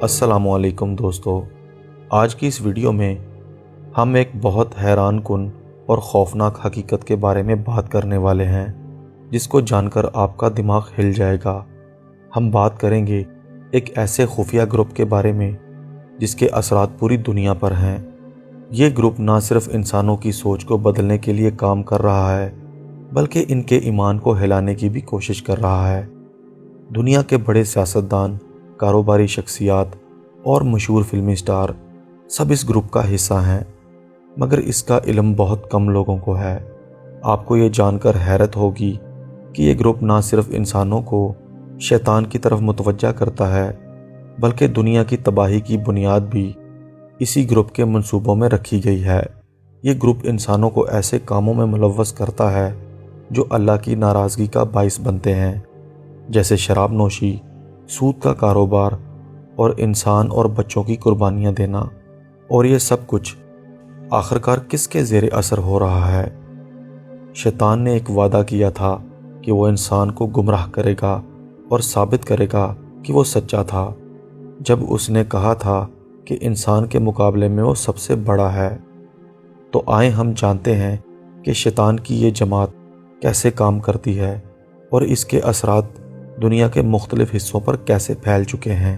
अस्सलामु अलैकुम दोस्तों। आज की इस वीडियो में हम एक बहुत हैरान कुन और ख़ौफनाक हकीकत के बारे में बात करने वाले हैं, जिसको जानकर आपका दिमाग हिल जाएगा। हम बात करेंगे एक ऐसे खुफिया ग्रुप के बारे में जिसके असरात पूरी दुनिया पर हैं। ये ग्रुप ना सिर्फ इंसानों की सोच को बदलने के लिए काम कर रहा है, बल्कि इनके ईमान को हिलाने की भी कोशिश कर रहा है। दुनिया के बड़े सियासतदान, कारोबारी शख्सियात और मशहूर फिल्मी स्टार सब इस ग्रुप का हिस्सा हैं, मगर इसका इल्म बहुत कम लोगों को है। आपको ये जानकर हैरत होगी कि ये ग्रुप ना सिर्फ इंसानों को शैतान की तरफ मुतवज्जा करता है, बल्कि दुनिया की तबाही की बुनियाद भी इसी ग्रुप के मंसूबों में रखी गई है। ये ग्रुप इंसानों को ऐसे कामों में मुलव्वस करता है जो अल्लाह की नाराज़गी का बाइस बनते हैं, जैसे शराब नोशी, सूद का कारोबार और इंसान और बच्चों की कुर्बानियां देना। और ये सब कुछ आखिरकार किसके ज़ेरे असर हो रहा है? शैतान ने एक वादा किया था कि वो इंसान को गुमराह करेगा और साबित करेगा कि वो सच्चा था, जब उसने कहा था कि इंसान के मुकाबले में वो सबसे बड़ा है। तो आए हम जानते हैं कि शैतान की ये जमात कैसे काम करती है और इसके असरात दुनिया के मुख्तलिफ हिस्सों पर कैसे फैल चुके हैं।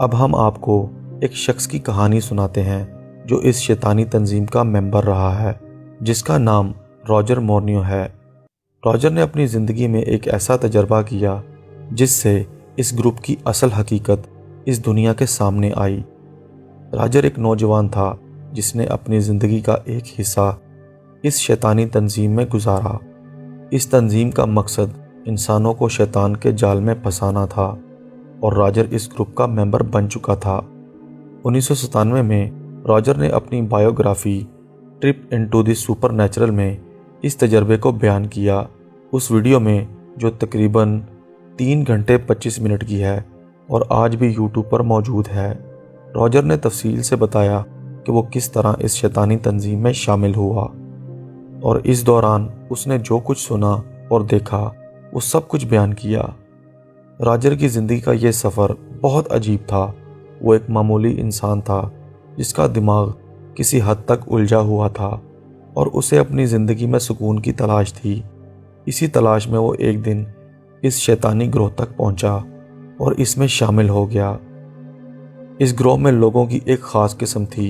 अब हम आपको एक शख्स की कहानी सुनाते हैं जो इस शैतानी तंजीम का मेंबर रहा है, जिसका नाम रॉजर मोर्नियो है। रॉजर ने अपनी ज़िंदगी में एक ऐसा तजर्बा किया जिससे इस ग्रुप की असल हकीकत इस दुनिया के सामने आई। रॉजर एक नौजवान था जिसने अपनी ज़िंदगी का एक हिस्सा इस शैतानी तंजीम में गुजारा। इस तंजीम का मकसद इंसानों को शैतान के जाल में फंसाना था और रॉजर इस ग्रुप का मेंबर बन चुका था। 1997 में रॉजर ने अपनी biography trip into the supernatural में इस तजर्बे को बयान किया। उस वीडियो में, जो तकरीबन 3 घंटे 25 मिनट की है और आज भी यूट्यूब पर मौजूद है, रॉजर ने तफसील से बताया कि वो किस तरह इस शैतानी तंजीम में शामिल हुआ और इस दौरान उसने जो कुछ सुना और देखा वो सब कुछ बयान किया। रॉजर की ज़िंदगी का ये सफ़र बहुत अजीब था। वो एक मामूली इंसान था जिसका दिमाग किसी हद तक उलझा हुआ था और उसे अपनी ज़िंदगी में सुकून की तलाश थी। इसी तलाश में वो एक दिन इस शैतानी ग्रोह तक पहुंचा और इसमें शामिल हो गया। इस ग्रोह में लोगों की एक ख़ास किस्म थी।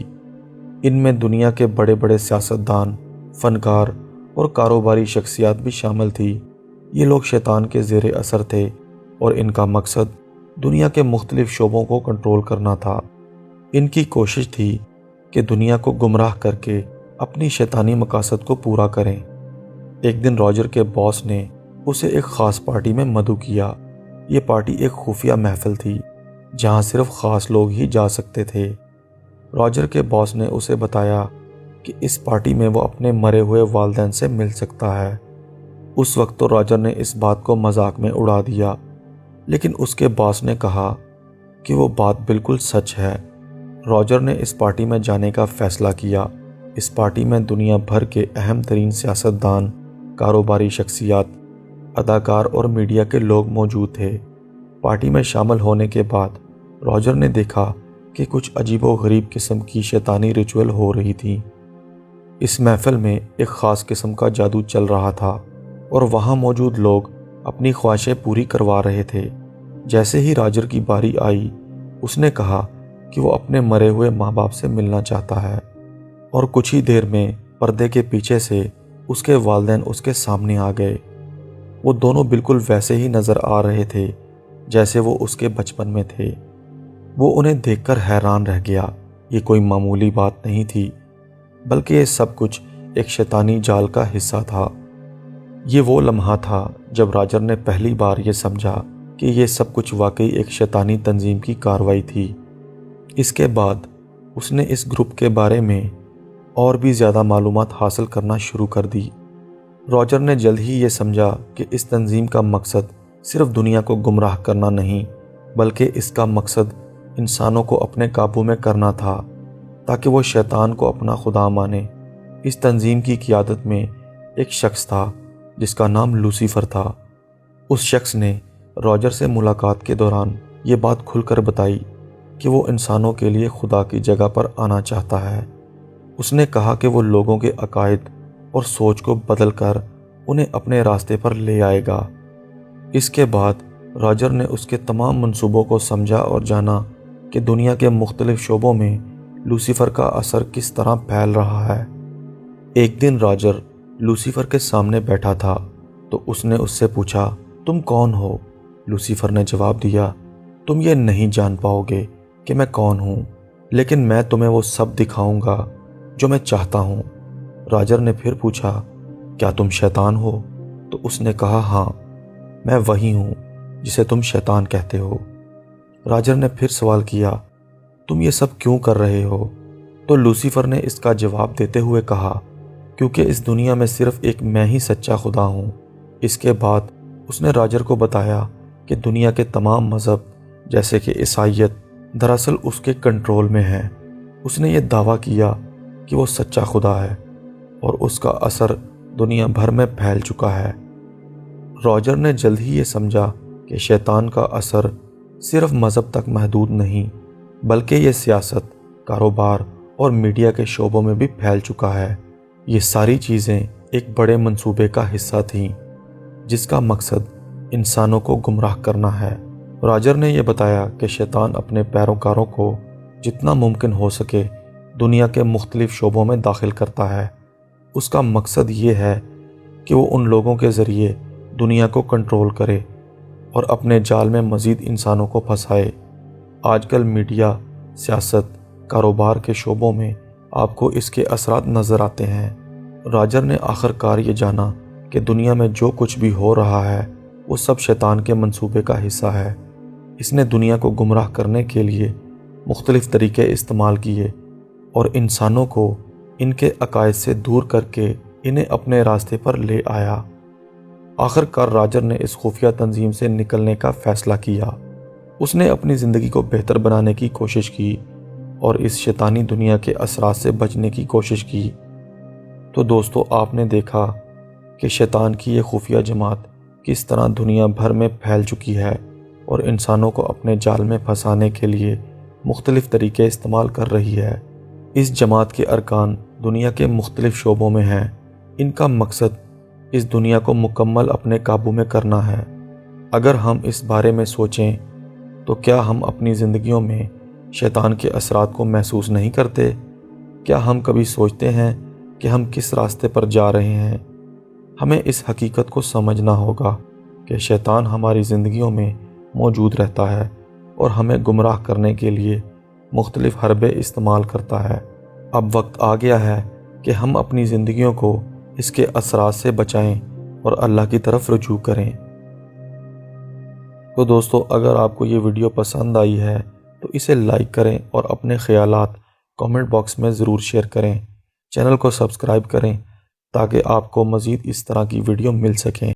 इनमें दुनिया के बड़े बड़े सियासतदान, फ़नकार और कारोबारी शख्सियात भी शामिल थी। ये लोग शैतान के ज़ेरे असर थे और इनका मकसद दुनिया के मुख्तलिफ शोबों को कंट्रोल करना था। इनकी कोशिश थी कि दुनिया को गुमराह करके अपनी शैतानी मकासद को पूरा करें। एक दिन रॉजर के बॉस ने उसे एक ख़ास पार्टी में मदऊ किया। ये पार्टी एक खुफिया महफिल थी जहाँ सिर्फ ख़ास लोग ही जा सकते थे। रॉजर के बॉस ने उसे बताया कि इस पार्टी में वो अपने मरे हुए वालिदैन से मिल सकता है। उस वक्त तो रॉजर ने इस बात को मजाक में उड़ा दिया, लेकिन उसके बॉस ने कहा कि वो बात बिल्कुल सच है। रॉजर ने इस पार्टी में जाने का फ़ैसला किया। इस पार्टी में दुनिया भर के अहम तरीन सियासतदान, कारोबारी शख्सियात, अदाकार और मीडिया के लोग मौजूद थे। पार्टी में शामिल होने के बाद रॉजर ने देखा कि कुछ अजीबो-गरीब किस्म की शैतानी रिचुअल हो रही थी। इस महफिल में एक ख़ास किस्म का जादू चल रहा था और वहाँ मौजूद लोग अपनी ख्वाहिशें पूरी करवा रहे थे। जैसे ही रॉजर की बारी आई, उसने कहा कि वो अपने मरे हुए माँ बाप से मिलना चाहता है और कुछ ही देर में पर्दे के पीछे से उसके वालिदैन उसके सामने आ गए। वो दोनों बिल्कुल वैसे ही नज़र आ रहे थे जैसे वो उसके बचपन में थे। वो उन्हें देखकर हैरान रह गया। ये कोई मामूली बात नहीं थी, बल्कि ये सब कुछ एक शैतानी जाल का हिस्सा था। ये वो लम्हा था जब रॉजर ने पहली बार ये समझा कि ये सब कुछ वाकई एक शैतानी तंजीम की कार्रवाई थी। इसके बाद उसने इस ग्रुप के बारे में और भी ज़्यादा मालूमात हासिल करना शुरू कर दी। रॉजर ने जल्द ही ये समझा कि इस तंजीम का मकसद सिर्फ दुनिया को गुमराह करना नहीं, बल्कि इसका मकसद इंसानों को अपने काबू में करना था ताकि वो शैतान को अपना खुदा माने। इस तंजीम की क़ियादत में एक शख्स था जिसका नाम लूसीफर था। उस शख्स ने रॉजर से मुलाकात के दौरान یہ بات کھل کر بتائی کہ وہ انسانوں کے لیے خدا کی جگہ پر آنا چاہتا ہے۔ اس نے کہا کہ وہ لوگوں کے عقائد اور سوچ کو بدل کر انہیں اپنے راستے پر لے آئے گا۔ اس کے بعد راجر نے اس کے تمام منصوبوں کو سمجھا اور جانا کہ دنیا کے مختلف شعبوں میں لوسیفر کا اثر کس طرح پھیل رہا ہے۔ ایک دن راجر لوسیفر کے سامنے بیٹھا تھا تو اس نے اس سے پوچھا، تم کون ہو؟ لوسیفر نے جواب دیا، تم یہ نہیں جان پاؤ گے کہ میں کون ہوں، لیکن میں تمہیں وہ سب دکھاؤں گا جو میں چاہتا ہوں۔ راجر نے پھر پوچھا، کیا تم شیطان ہو؟ تو اس نے کہا، ہاں، میں وہی ہوں جسے تم شیطان کہتے ہو۔ راجر نے پھر سوال کیا، تم یہ سب کیوں کر رہے ہو؟ تو لوسیفر نے اس کا جواب دیتے ہوئے کہا، کیونکہ اس دنیا میں صرف ایک میں ہی سچا خدا ہوں۔ اس کے بعد اس نے راجر کو بتایا کہ دنیا کے تمام مذہب جیسے کہ عیسائیت دراصل اس کے کنٹرول میں ہیں۔ اس نے یہ دعویٰ کیا کہ وہ سچا خدا ہے اور اس کا اثر دنیا بھر میں پھیل چکا ہے۔ راجر نے جلد ہی یہ سمجھا کہ شیطان کا اثر صرف مذہب تک محدود نہیں، بلکہ یہ سیاست، کاروبار اور میڈیا کے شعبوں میں بھی پھیل چکا ہے۔ یہ ساری چیزیں ایک بڑے منصوبے کا حصہ تھیں جس کا مقصد انسانوں کو گمراہ کرنا ہے۔ راجر نے یہ بتایا کہ شیطان اپنے پیروکاروں کو جتنا ممکن ہو سکے دنیا کے مختلف شعبوں میں داخل کرتا ہے۔ اس کا مقصد یہ ہے کہ وہ ان لوگوں کے ذریعے دنیا کو کنٹرول کرے اور اپنے جال میں مزید انسانوں کو پھنسائے۔ آج کل میڈیا، سیاست، کاروبار کے شعبوں میں آپ کو اس کے اثرات نظر آتے ہیں۔ راجر نے آخر کار یہ جانا کہ دنیا میں جو کچھ بھی ہو رہا ہے وہ سب شیطان کے منصوبے کا حصہ ہے۔ اس نے دنیا کو گمراہ کرنے کے لیے مختلف طریقے استعمال کیے اور انسانوں کو ان کے عقائد سے دور کر کے انہیں اپنے راستے پر لے آیا۔ آخر کار راجر نے اس خفیہ تنظیم سے نکلنے کا فیصلہ کیا۔ اس نے اپنی زندگی کو بہتر بنانے کی کوشش کی اور اس شیطانی دنیا کے اثرات سے بچنے کی کوشش کی۔ تو دوستو، آپ نے دیکھا کہ شیطان کی یہ خفیہ جماعت کس طرح دنیا بھر میں پھیل چکی ہے اور انسانوں کو اپنے جال میں پھنسانے کے لیے مختلف طریقے استعمال کر رہی ہے۔ اس جماعت کے ارکان دنیا کے مختلف شعبوں میں ہیں۔ ان کا مقصد اس دنیا کو مکمل اپنے قابو میں کرنا ہے۔ اگر ہم اس بارے میں سوچیں تو کیا ہم اپنی زندگیوں میں شیطان کے اثرات کو محسوس نہیں کرتے؟ کیا ہم کبھی سوچتے ہیں کہ ہم کس راستے پر جا رہے ہیں؟ ہمیں اس حقیقت کو سمجھنا ہوگا کہ شیطان ہماری زندگیوں میں موجود رہتا ہے اور ہمیں گمراہ کرنے کے لیے مختلف حربے استعمال کرتا ہے۔ اب وقت آ گیا ہے کہ ہم اپنی زندگیوں کو اس کے اثرات سے بچائیں اور اللہ کی طرف رجوع کریں۔ تو دوستو، اگر آپ کو یہ ویڈیو پسند آئی ہے تو اسے لائک کریں اور اپنے خیالات کامنٹ باکس میں ضرور شیئر کریں۔ چینل کو سبسکرائب کریں تاکہ آپ کو مزید اس طرح کی ویڈیو مل سکیں۔